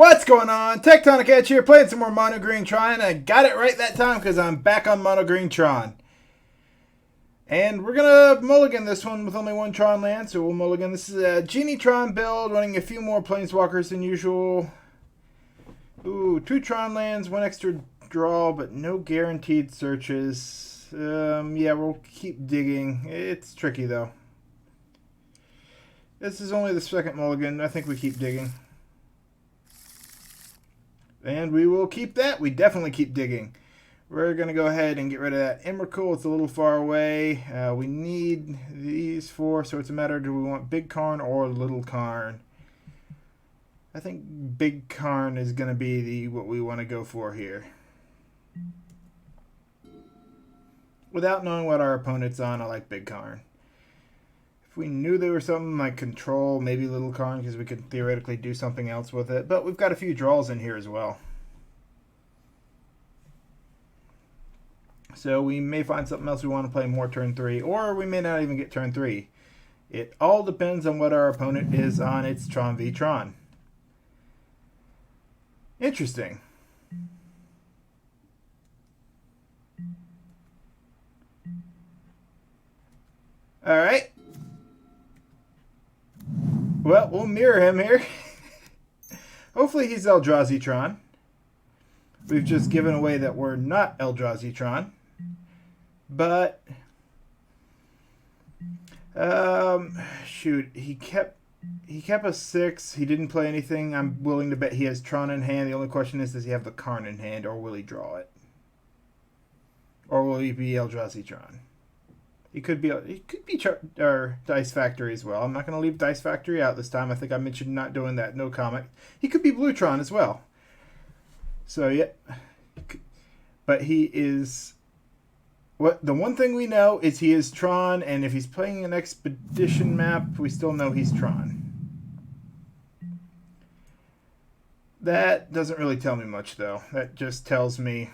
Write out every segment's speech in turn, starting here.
What's going on? Tectonic Edge here, playing some more Mono Green Tron. I got it right that time because I'm back on Mono Green Tron. And we're going to mulligan this one with only one Tron land, so we'll mulligan. This is a Genie Tron build, running a few more Planeswalkers than usual. Ooh, 2 Tron lands, 1 extra draw, but no guaranteed searches. Yeah, we'll keep digging. It's tricky, though. This is only the second mulligan. I think we keep digging. And we will keep that. We definitely keep digging. We're going to go ahead and get rid of that Emrakul. It's a little far away. We need these 4, so it's a matter, do we want Big Karn or Little Karn? I think Big Karn is going to be what we want to go for here. Without knowing what our opponent's on, I like Big Karn. If we knew they were something like Control, maybe Little Karn, because we could theoretically do something else with it. But we've got a few draws in here as well. So we may find something else we want to play more turn 3, or we may not even get turn 3. It all depends on what our opponent is on its Tron v Tron. Interesting. Alright. Well, we'll mirror him here. Hopefully he's Eldrazi Tron. We've just given away that we're not Eldrazi Tron. But, shoot, he kept a 6. He didn't play anything. I'm willing to bet he has Tron in hand. The only question is, does he have the Karn in hand, or will he draw it? Or will he be Eldrazi Tron? He could be Dice Factory as well. I'm not going to leave Dice Factory out this time. I think I mentioned not doing that. No comic. He could be Blue Tron as well. So, yeah. But he is... The one thing we know is he is Tron, and if he's playing an Expedition map, we still know he's Tron. That doesn't really tell me much, though. That just tells me...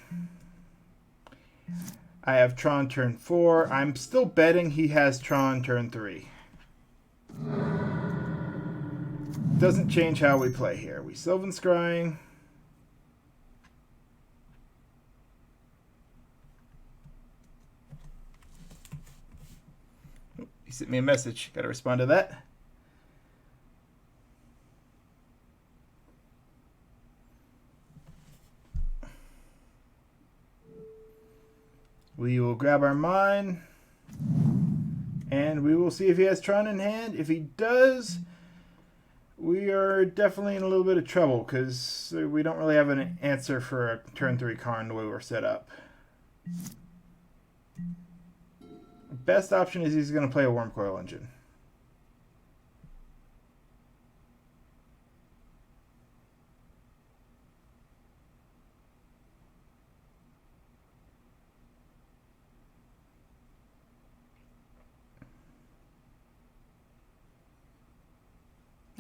I have Tron turn 4. I'm still betting he has Tron turn 3. Doesn't change how we play here. We Sylvan Scrying. He sent me a message. Got to respond to that. We will grab our mine, and we will see if he has Tron in hand. If he does, we are definitely in a little bit of trouble, because we don't really have an answer for a turn 3 Karn the way we're set up. Best option is he's going to play a Wormcoil Engine.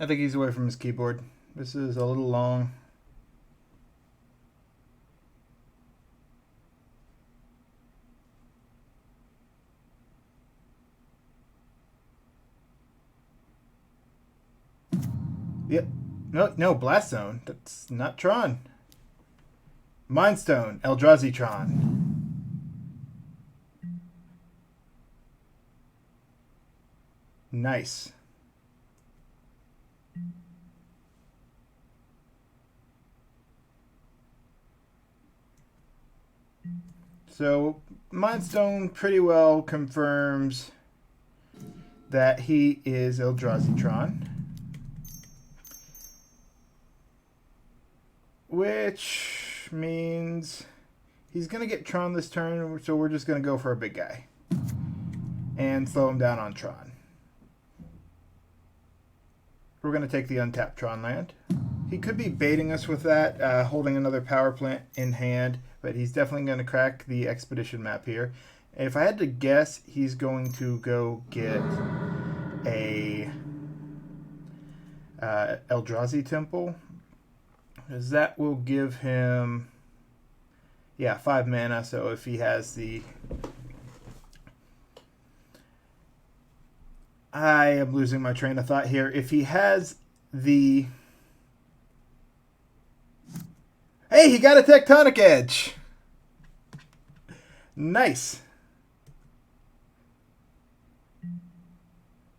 I think he's away from his keyboard. This is a little long. Yep. No, Blast Zone. That's not Tron. Mind Stone, Eldrazi Tron. Nice. So, Mind Stone pretty well confirms that he is Eldrazi Tron. Which means he's going to get Tron this turn, so we're just going to go for a big guy. And slow him down on Tron. We're going to take the untapped Tron land. He could be baiting us with that, holding another power plant in hand, but he's definitely going to crack the Expedition map here. If I had to guess, he's going to go get a Eldrazi Temple, because that will give him, 5 mana. So if he has the I am losing my train of thought here. If he has the Hey, he got a Tectonic Edge. Nice.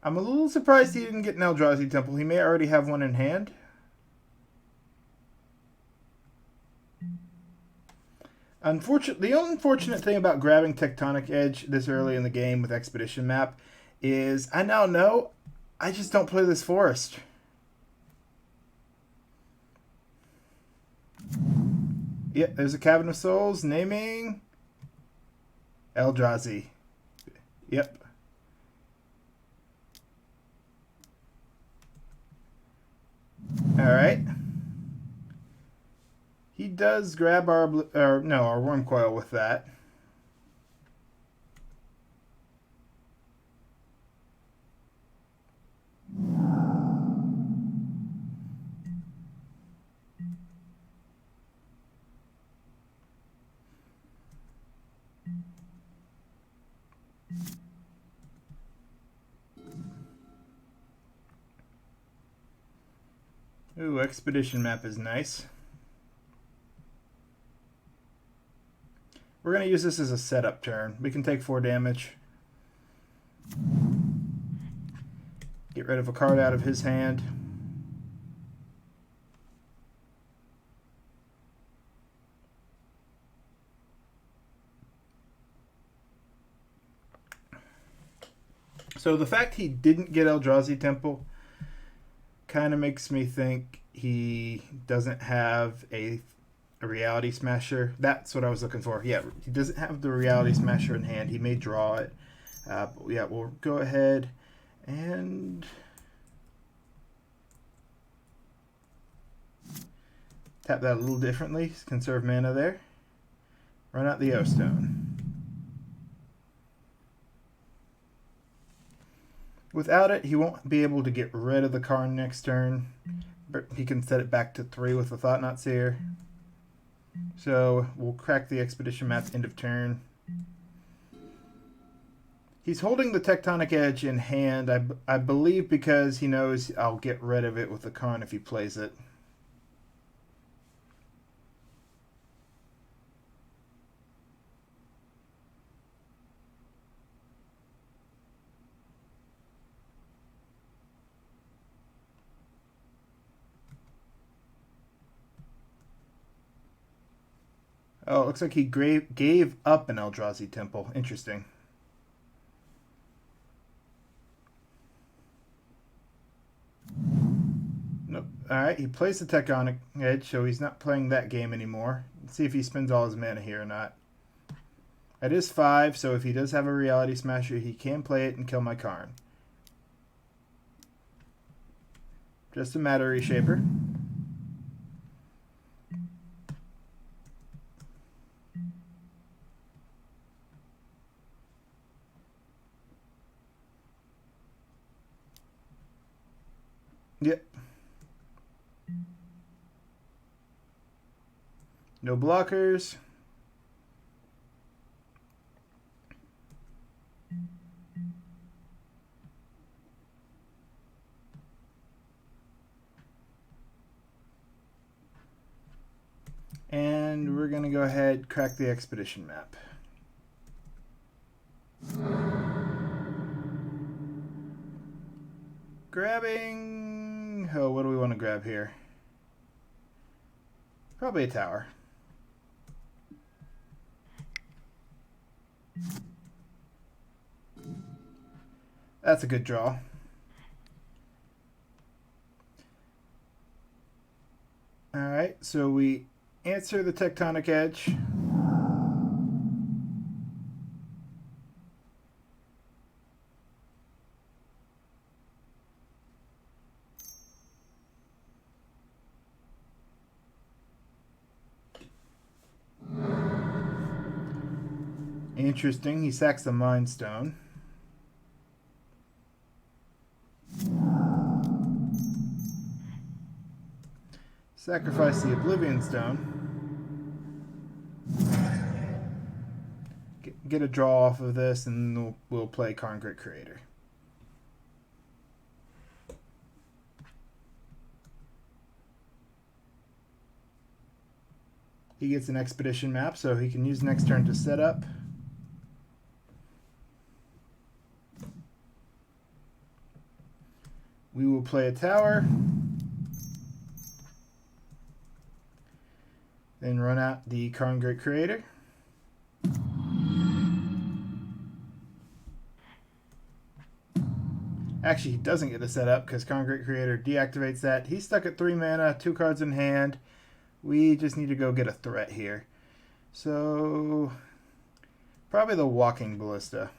I'm a little surprised he didn't get an Eldrazi Temple. He may already have one in hand. The unfortunate thing about grabbing Tectonic Edge this early in the game with Expedition Map is I now know I just don't play this forest. Yep, there's a Cabin of Souls naming Eldrazi. Yep. Alright. He does grab our Worm Coil with that. Ooh, Expedition Map is nice. We're going to use this as a setup turn. We can take 4 damage. Get rid of a card out of his hand. So the fact he didn't get Eldrazi Temple kind of makes me think he doesn't have a Reality Smasher. That's what I was looking for. Yeah, he doesn't have the Reality Smasher in hand. He may draw it. But yeah, we'll go ahead and tap that a little differently. Conserve mana there. Run out the O-Stone. Without it, he won't be able to get rid of the Karn next turn. But he can set it back to 3 with the Thought-Knot Seer. So we'll crack the Expedition Map end of turn. He's holding the Tectonic Edge in hand, I believe, because he knows I'll get rid of it with the Karn if he plays it. Oh, it looks like he gave up an Eldrazi Temple. Interesting. Nope. Alright, he plays the Tectonic Edge, so he's not playing that game anymore. Let's see if he spends all his mana here or not. It is 5, so if he does have a Reality Smasher, he can play it and kill my Karn. Just a Matter Reshaper. Yep. No blockers. And we're going to go ahead, crack the Expedition Map. Grabbing... Oh, what do we want to grab here? Probably a tower. That's a good draw. Alright, so we answer the Tectonic Edge. Interesting, he sacks the Mind Stone. Sacrifice the Oblivion Stone. Get a draw off of this, and we'll play Karn Great Creator. He gets an expedition map, so he can use next turn to set up. We will play a tower. Then run out the Karn Great Creator. Actually, he doesn't get to set up because Karn Great Creator deactivates that. He's stuck at 3 mana, 2 cards in hand. We just need to go get a threat here. So, probably the Walking Ballista.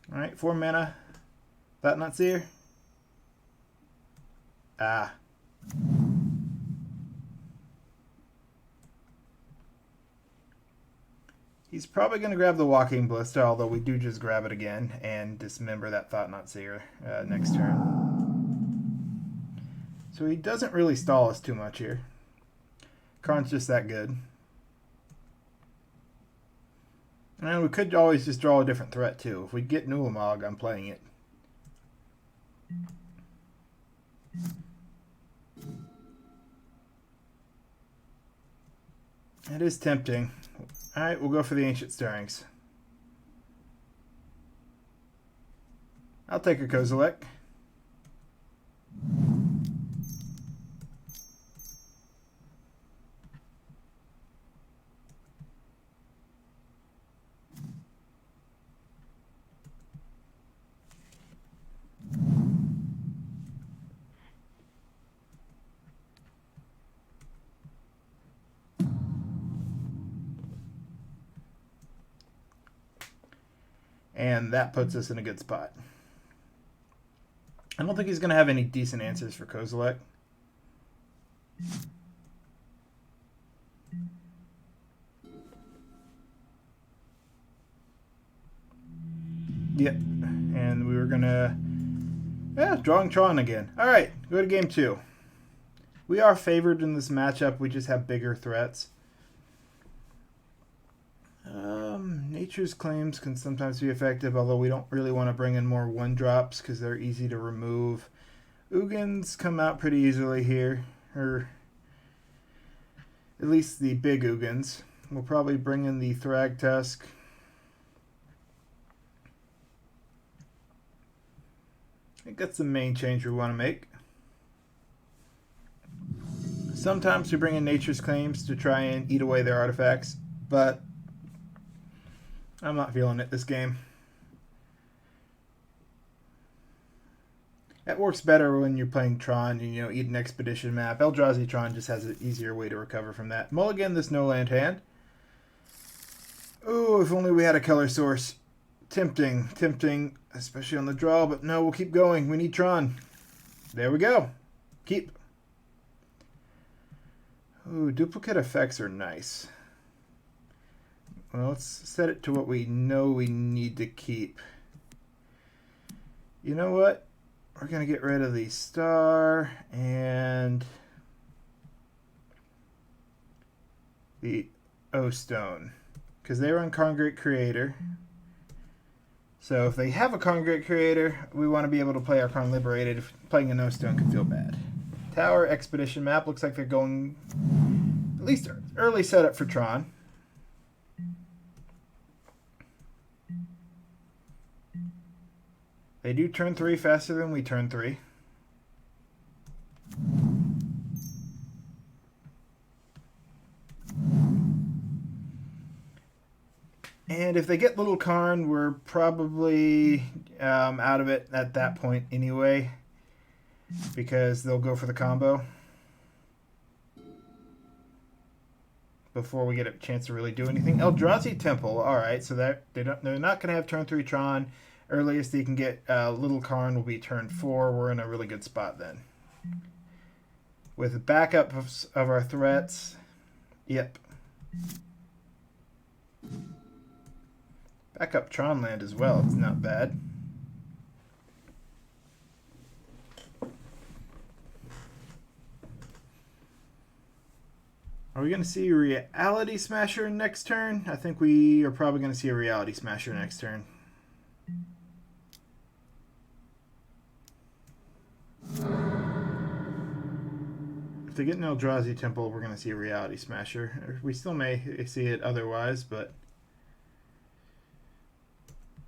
Alright, 4 mana. Thought Not Seer. Ah. He's probably going to grab the Walking Ballista, although we do just grab it again and dismember that Thought Not Seer next turn. So he doesn't really stall us too much here. Karn's just that good. And we could always just draw a different threat too. If we get Nulamog, I'm playing it. It is tempting. Alright, we'll go for the Ancient Stirrings. I'll take a Kozilek. And that puts us in a good spot. I don't think he's going to have any decent answers for Kozilek. Yep. And we were going to... Yeah, drawing Tron again. All right, go to game 2. We are favored in this matchup. We just have bigger threats. Nature's Claims can sometimes be effective, although we don't really want to bring in more 1-drops because they're easy to remove. Ugins come out pretty easily here, or at least the big Ugins. We'll probably bring in the Thragtusk. I think that's the main change we want to make. Sometimes we bring in Nature's Claims to try and eat away their artifacts, but I'm not feeling it this game. That works better when you're playing Tron and, eat an expedition map. Eldrazi Tron just has an easier way to recover from that. Mulligan this no land hand. Oh, if only we had a color source. Tempting, especially on the draw, but no, we'll keep going. We need Tron. There we go. Keep. Ooh, duplicate effects are nice. Well, let's set it to what we know we need to keep. You know what? We're going to get rid of the star and the O-Stone because they run Karn Great Creator. So if they have a Karn Great Creator, we want to be able to play our Karn Liberated. If playing an O-Stone can feel bad. Tower Expedition map looks like they're going at least early setup for Tron. They do turn 3 faster than we turn 3. And if they get Little Karn, we're probably out of it at that point anyway, because they'll go for the combo before we get a chance to really do anything. Eldrazi Temple, all right, so that they're not going to have turn 3 Tron. Earliest they can get Little Karn will be turn 4. We're in a really good spot then. With backup of our threats, yep. Backup Tron land as well, it's not bad. Are we going to see Reality Smasher next turn? I think we are probably going to see a Reality Smasher next turn. If they get an Eldrazi Temple, we're going to see a Reality Smasher. We still may see it otherwise, but...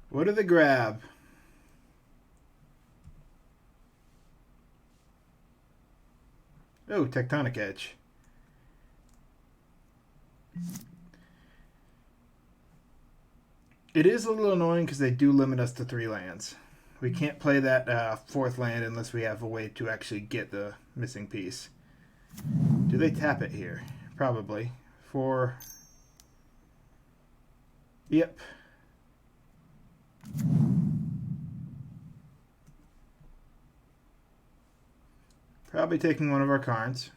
What do they grab? Oh, Tectonic Edge. It is a little annoying because they do limit us to 3 lands. We can't play that 4th land unless we have a way to actually get the missing piece. Do they tap it here? Probably. For... Yep. Probably taking one of our Karns.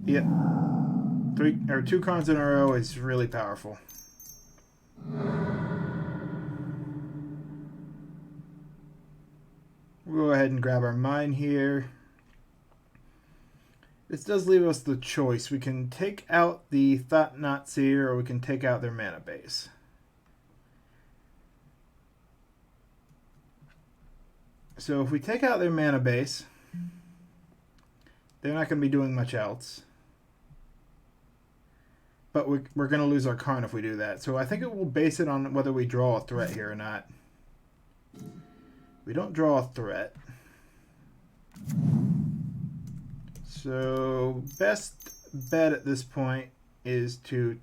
Yep. 2 Karns in a row is really powerful. We'll go ahead and grab our mine here. This does leave us the choice. We can take out the Thought-Knot Seer, or we can take out their mana base. So if we take out their mana base, they're not going to be doing much else. But we're going to lose our Karn if we do that. So I think it will base it on whether we draw a threat here or not. We don't draw a threat. So best bet at this point is to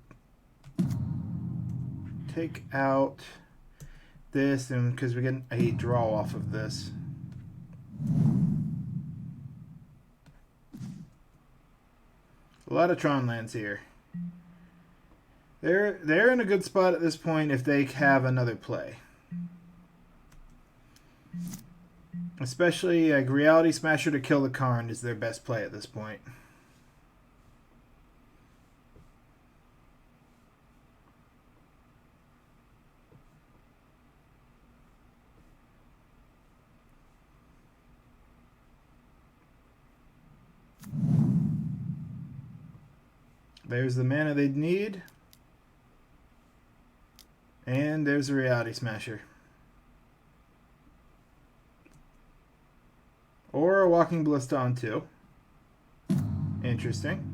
take out this, and because we get a draw off of this. A lot of Tron lands here. They're in a good spot at this point if they have another play. Especially a Reality Smasher to kill the Karn is their best play at this point. There's the mana they'd need. And there's a Reality Smasher. Or a Walking Ballista on 2. Interesting.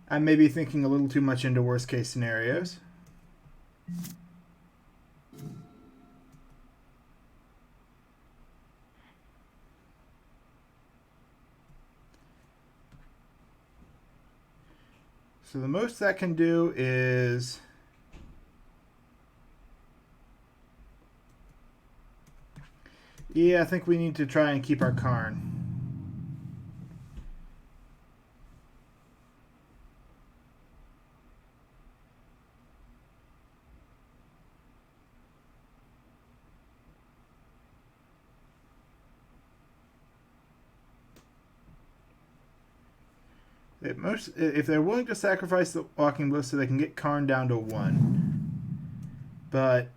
I may be thinking a little too much into worst case scenarios. So the most that can do is... Yeah, I think we need to try and keep our Karn. If they're willing to sacrifice the Walking Ballista, they can get Karn down to 1. But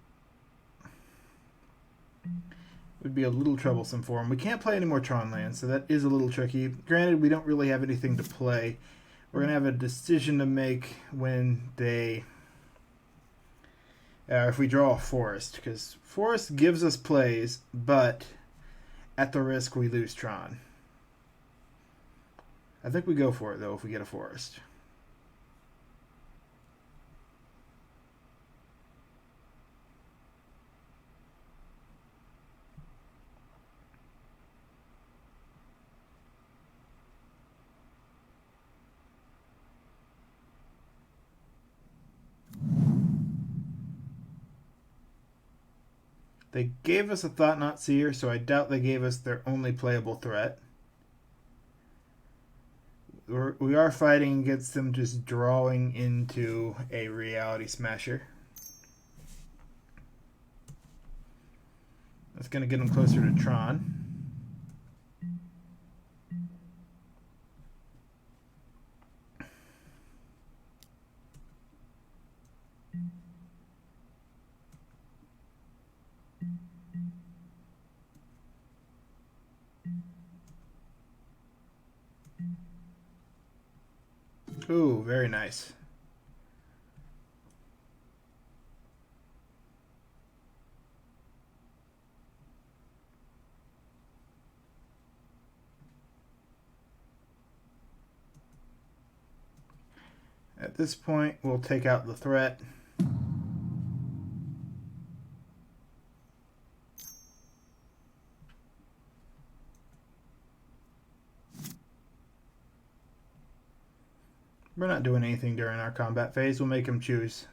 it would be a little troublesome for them. We can't play any more Tron lands, so that is a little tricky. Granted, we don't really have anything to play. We're going to have a decision to make when they... if we draw a Forest, because Forest gives us plays, but at the risk we lose Tron. I think we go for it, though, if we get a Forest. They gave us a Thought-Knot Seer, so I doubt they gave us their only playable threat. We are fighting against them just drawing into a Reality Smasher. That's going to get them closer to Tron. Ooh, very nice. At this point, we'll take out the threat. We're not doing anything during our combat phase. We'll make him choose.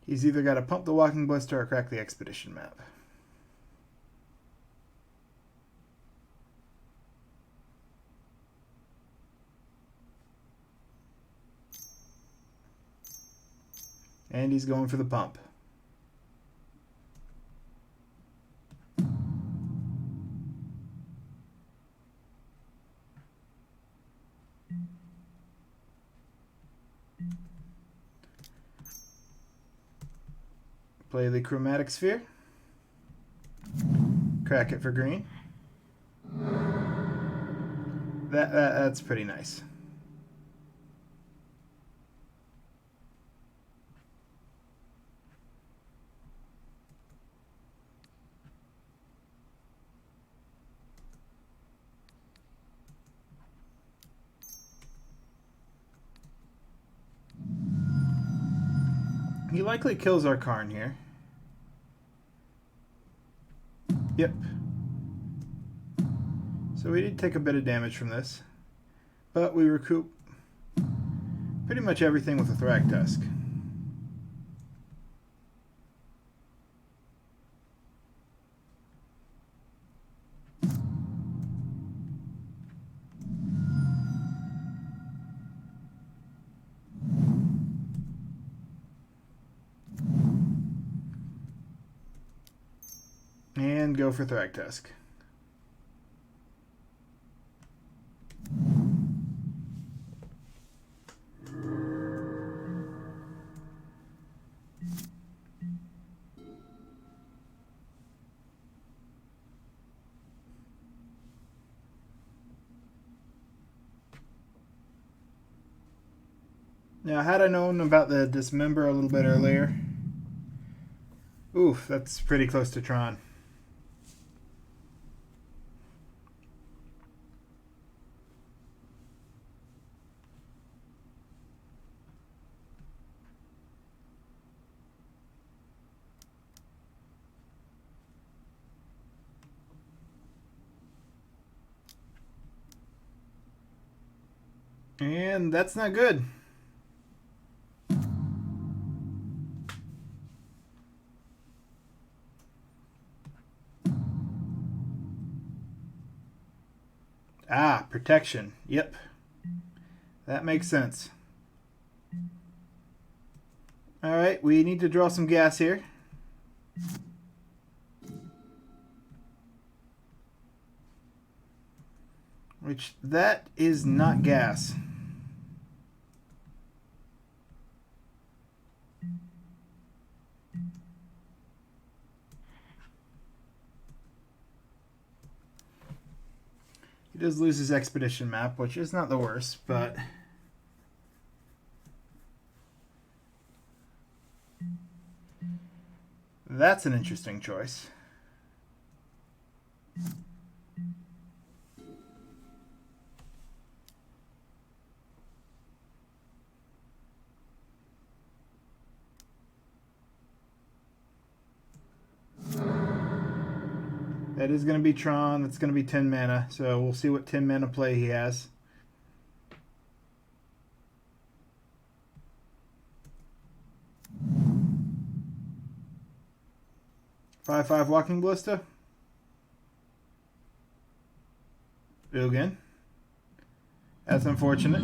He's either got to pump the Walking Ballista or crack the Expedition map. And he's going for the pump. Play the Chromatic Sphere. Crack it for green. That's pretty nice. He likely kills our Karn here. Yep. So we did take a bit of damage from this, but we recoup pretty much everything with a Thragtusk. And go for Thragtusk. Now, had I known about the Dismember a little bit earlier, oof, that's pretty close to Tron. And that's not good. Ah, protection. Yep. That makes sense. Alright, we need to draw some gas here. Which, that is not gas. He does lose his Expedition map, which is not the worst, but that's an interesting choice. That is going to be Tron. That's going to be 10 mana. So we'll see what 10 mana play he has. Five Walking Ballista. Again. That's unfortunate.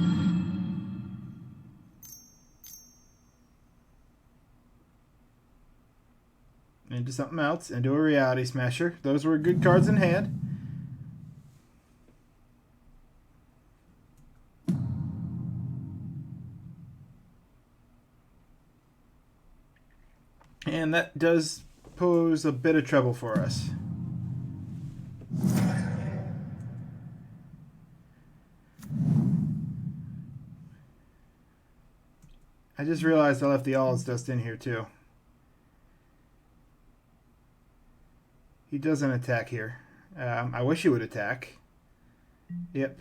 Into something else, into a Reality Smasher. Those were good cards in hand. And that does pose a bit of trouble for us. I just realized I left the All's Dust in here too. He doesn't attack here. I wish he would attack. Yep.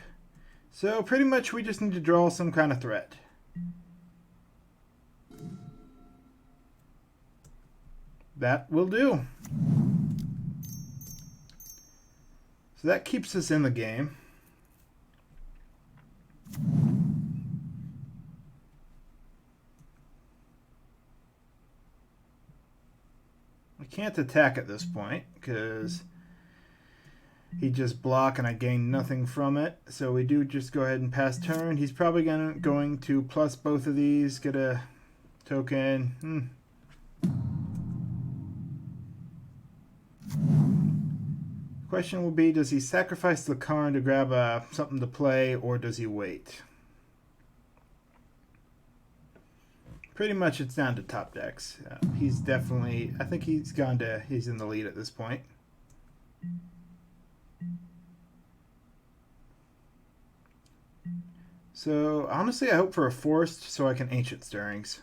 So pretty much we just need to draw some kind of threat. That will do. So that keeps us in the game. I can't attack at this point because he just block and I gain nothing from it. So we do just go ahead and pass turn. He's probably going to plus both of these, get a token. Question will be, does he sacrifice the Karn to grab something to play, or does he wait? Pretty much it's down to top decks. He's definitely, I think he's in the lead at this point. So honestly I hope for a forest so I can Ancient Stirrings.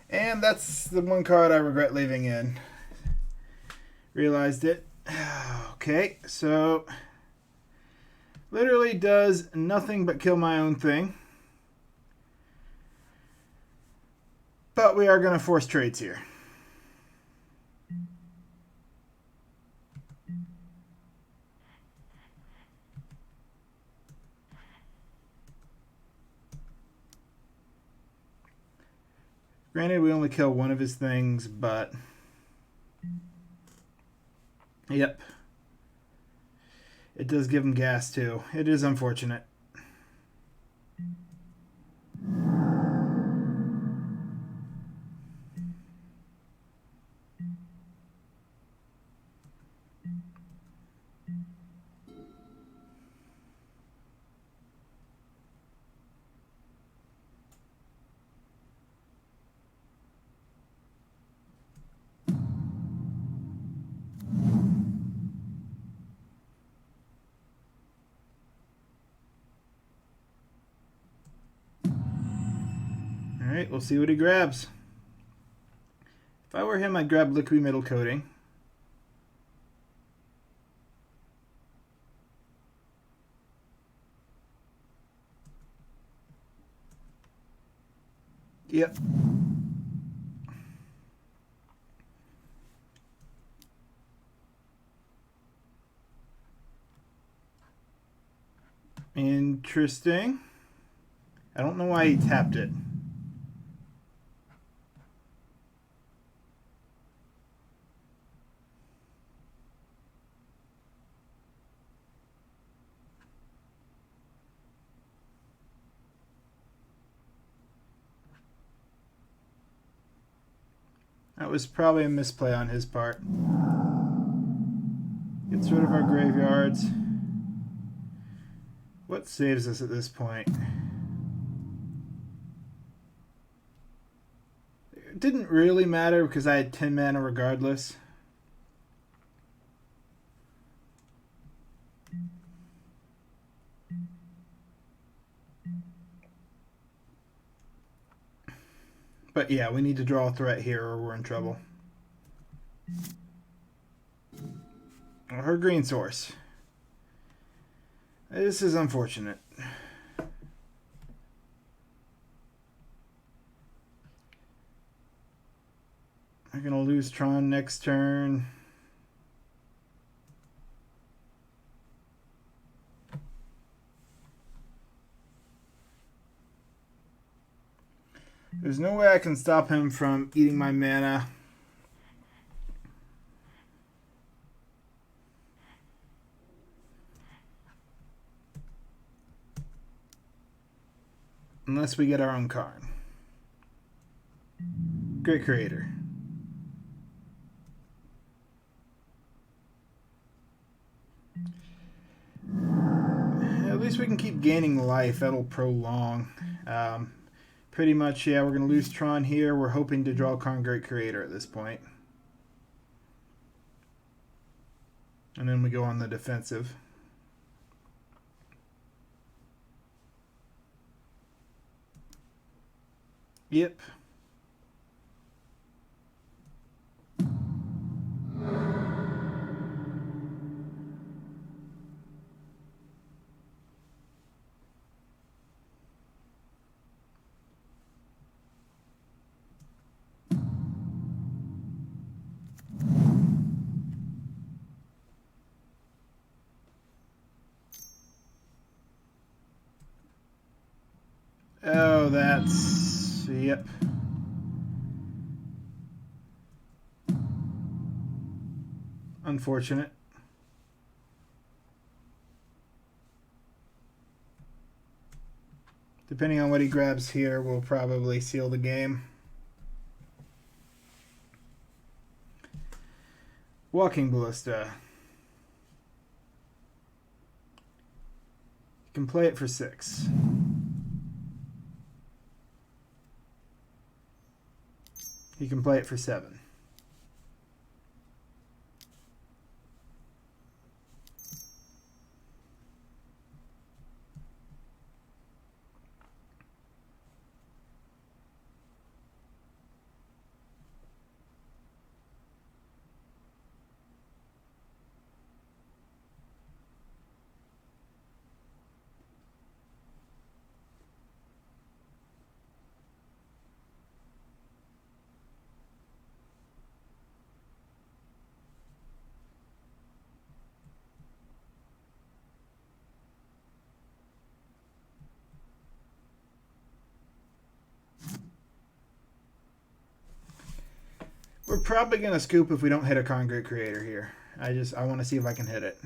And that's the one card I regret leaving in. Realized it. Okay, so literally does nothing but kill my own thing. But we are going to force trades here. Granted, we only kill one of his things, but yep. It does give him gas too. It is unfortunate. Alright, we'll see what he grabs. If I were him, I'd grab Liquid Metal Coating. Yep. Interesting. I don't know why he tapped it. That was probably a misplay on his part. Gets rid of our graveyards. What saves us at this point? It didn't really matter because I had 10 mana regardless. But yeah, we need to draw a threat here or we're in trouble. Her green source. This is unfortunate. I'm going to lose Tron next turn. There's no way I can stop him from eating my mana. Unless we get our own Karn. Great Creator. At least we can keep gaining life. That'll prolong. Pretty much, yeah, we're going to lose Tron here. We're hoping to draw Karn Great Creator at this point. And then we go on the defensive. Yep. Oh, that's... Yep. Unfortunate. Depending on what he grabs here, we'll probably seal the game. Walking Ballista. You can play it for 6. He can play it for 7. We're probably going to scoop if we don't hit a Karn Great Creator here. I want to see if I can hit it.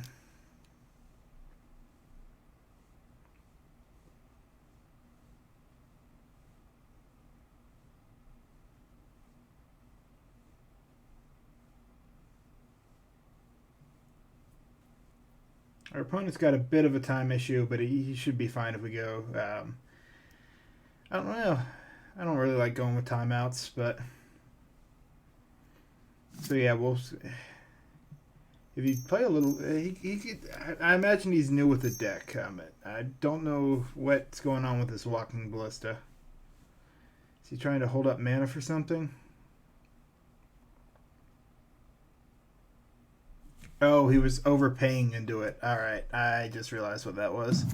Our opponent's got a bit of a time issue, but he should be fine if we go. I don't know. I don't really like going with timeouts, but... So yeah, we'll... If you play a little... He could, I imagine he's new with the deck. I don't know what's going on with this Walking Ballista. Is he trying to hold up mana for something? Oh, he was overpaying into it. Alright, I just realized what that was.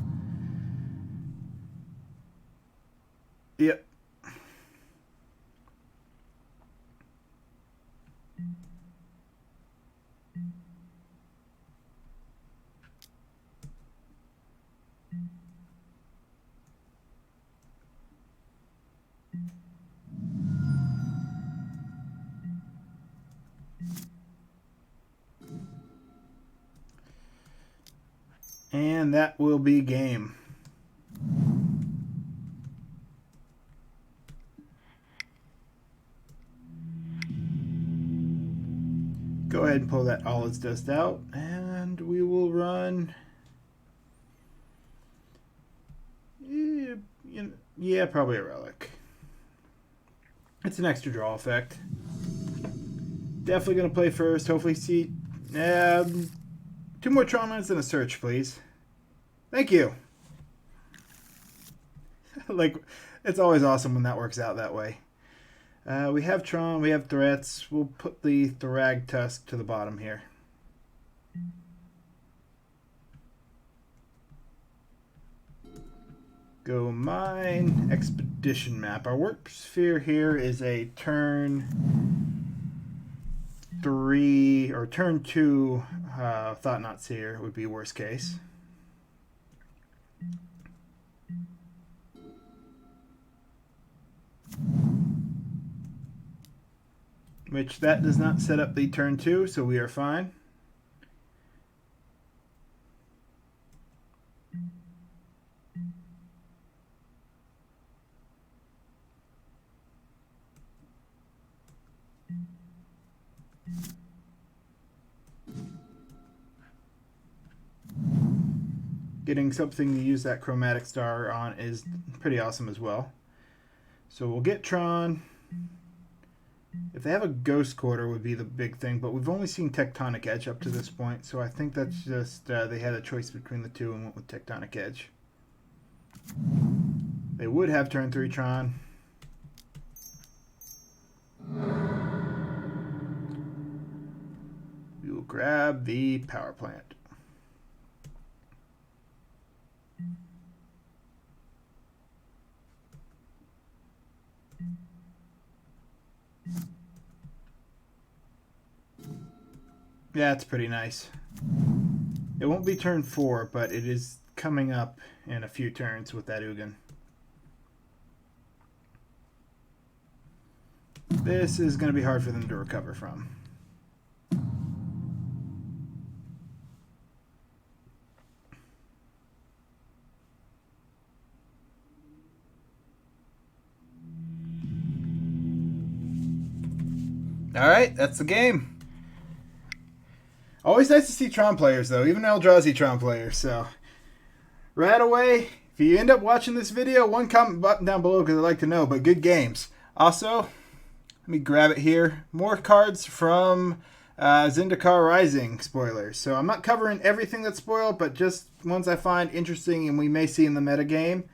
Yep. And that will be game. Go ahead and pull that all its dust out, and we will run. Yeah, probably a relic. It's an extra draw effect. Definitely going to play first. Hopefully see... 2 more Tron lands and a search, please. Thank you. Like, it's always awesome when that works out that way. We have Tron, we have threats. We'll put the Thrag Tusk to the bottom here. Go mine, Expedition Map. Our work sphere here is a turn 3 or turn 2 Thought Not Seer would be worst case. Which that does not set up the turn 2, so we are fine. Getting something to use that Chromatic Star on is pretty awesome as well. So we'll get Tron. If they have a Ghost Quarter would be the big thing, but we've only seen Tectonic Edge up to this point, so I think that's just they had a choice between the two and went with Tectonic Edge. They would have turn 3 Tron. grab the power plant. Yeah, it's pretty nice. It won't be turn 4, but it is coming up in a few turns with that Ugin. This is going to be hard for them to recover from. Alright, that's the game. Always nice to see Tron players, though, even Eldrazi Tron players. So, right away, if you end up watching this video, one comment button down below because I'd like to know, but good games. Also, let me grab it here. More cards from Zendikar Rising spoilers. So, I'm not covering everything that's spoiled, but just ones I find interesting and we may see in the metagame.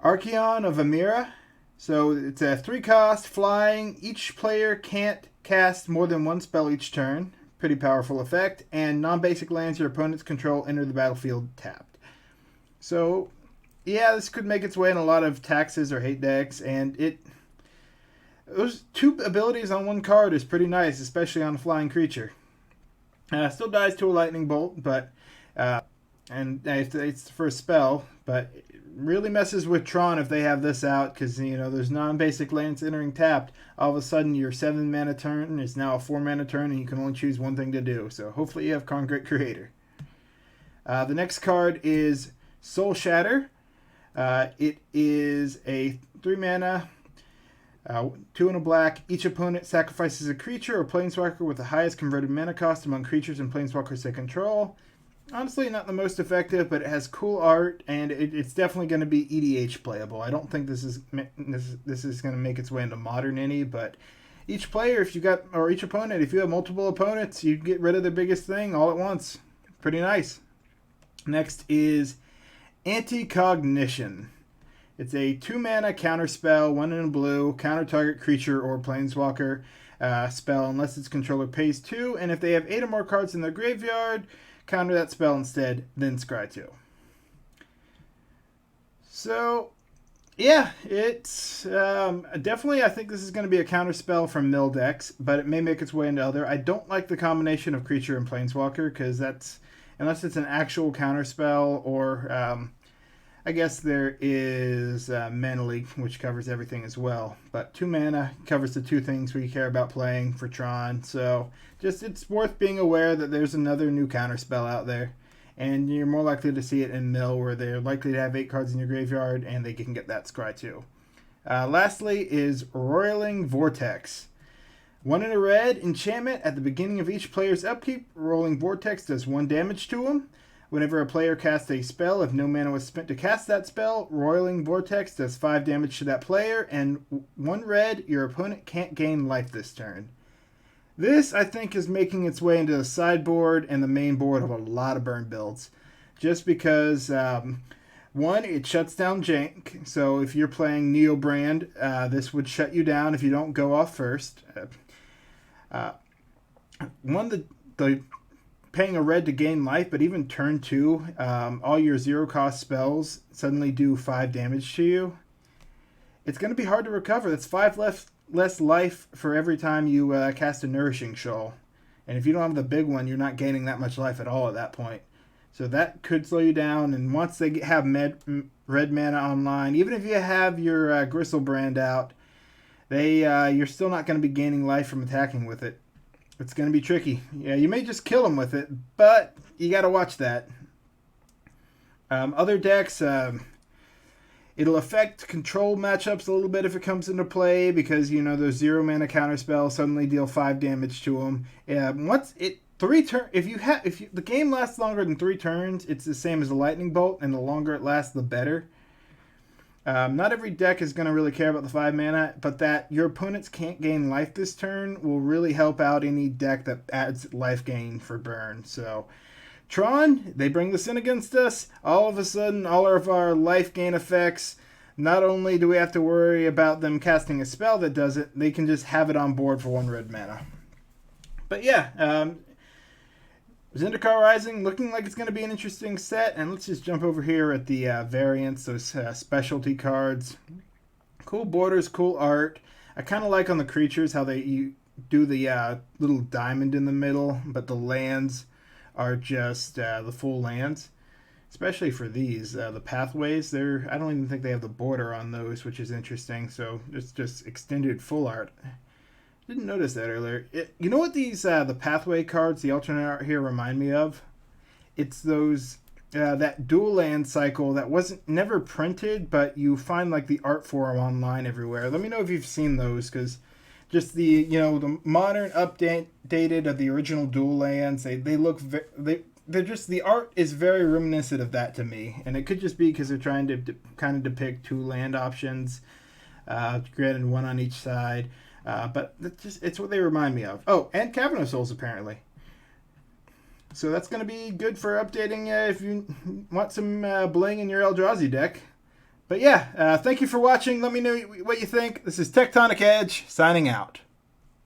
Archeon of Amira. So, it's a 3-cost, flying. Each player can't cast more than one spell each turn. Pretty powerful effect. And non-basic lands your opponents control enter the battlefield tapped. So, yeah, this could make its way in a lot of taxes or hate decks. And those 2 abilities on 1 card is pretty nice, especially on a flying creature. Still dies to a lightning bolt, but and it's the first spell, but it really messes with Tron if they have this out, because there's non-basic lands entering tapped. All of a sudden your 7-mana turn is now a 4-mana turn and you can only choose one thing to do. So hopefully you have Karn Great Creator. The next card is Soul Shatter. It is a 3-mana, 2 and a black. Each opponent sacrifices a creature or planeswalker with the highest converted mana cost among creatures and planeswalkers they control. Honestly, not the most effective, but it has cool art, and it's definitely going to be EDH playable. I don't think this is going to make its way into Modern any, but each player, each opponent, if you have multiple opponents, you get rid of their biggest thing all at once. Pretty nice. Next is Anti-Cognition. It's a 2-mana counter spell, 1 in a blue, counter target creature or planeswalker spell unless its controller pays 2, and if they have 8 or more cards in their graveyard, counter that spell instead, then scry 2. So, yeah, it's definitely, I think this is going to be a counter spell from mill decks, but it may make its way into other. I don't like the combination of creature and planeswalker, because that's, unless it's an actual counter spell, or I guess there is Mana Leak, which covers everything as well. But 2 mana covers the 2 things we care about playing for Tron. So just it's worth being aware that there's another new counter spell out there. And you're more likely to see it in mill, where they're likely to have 8 cards in your graveyard and they can get that scry too. Lastly is Roiling Vortex. 1 in a red enchantment at the beginning of each player's upkeep. Rolling Vortex does 1 damage to them. Whenever a player casts a spell, if no mana was spent to cast that spell, Roiling Vortex does 5 damage to that player, and 1 red, your opponent can't gain life this turn. This, I think, is making its way into the sideboard and the main board of a lot of burn builds. Just because, 1, it shuts down jank, so if you're playing Neo Brand, this would shut you down if you don't go off first. The paying a red to gain life, but even turn 2, all your 0-cost spells suddenly do 5 damage to you. It's going to be hard to recover. That's 5 less life for every time you cast a Nourishing Shoal. And if you don't have the big one, you're not gaining that much life at all at that point. So that could slow you down, and once they have red mana online, even if you have your Gristlebrand out, you're still not going to be gaining life from attacking with it. It's going to be tricky. Yeah, you may just kill them with it, but you got to watch that. Other decks, it'll affect control matchups a little bit if it comes into play, because those 0-mana counter spells suddenly deal 5 damage to them. If the game lasts longer than 3 turns, it's the same as a lightning bolt, and the longer it lasts, the better. Not every deck is going to really care about the 5 mana, but that your opponents can't gain life this turn will really help out any deck that adds life gain for burn. So, Tron, they bring this in against us. All of a sudden, all of our life gain effects, not only do we have to worry about them casting a spell that does it, they can just have it on board for 1 red mana. But yeah, Zendikar Rising looking like it's going to be an interesting set. And let's just jump over here at the variants, those specialty cards. Cool borders, cool art. I kind of like on the creatures how you do the little diamond in the middle, but the lands are just the full lands. Especially for these, the pathways, I don't even think they have the border on those, which is interesting. So it's just extended full art. Didn't notice that earlier. You know what these, the pathway cards, the alternate art here remind me of? It's those, that dual land cycle that wasn't never printed, but you find like the art for them online everywhere. Let me know if you've seen those, because just the, the modern updated of the original dual lands, they look, they're just, the art is very reminiscent of that to me, and it could just be because they're trying to kind of depict two land options, granted one on each side, but it's what they remind me of. Oh, and Cavern Souls apparently. So that's going to be good for updating if you want some bling in your Eldrazi deck. But yeah, thank you for watching. Let me know what you think. This is Tectonic Edge signing out.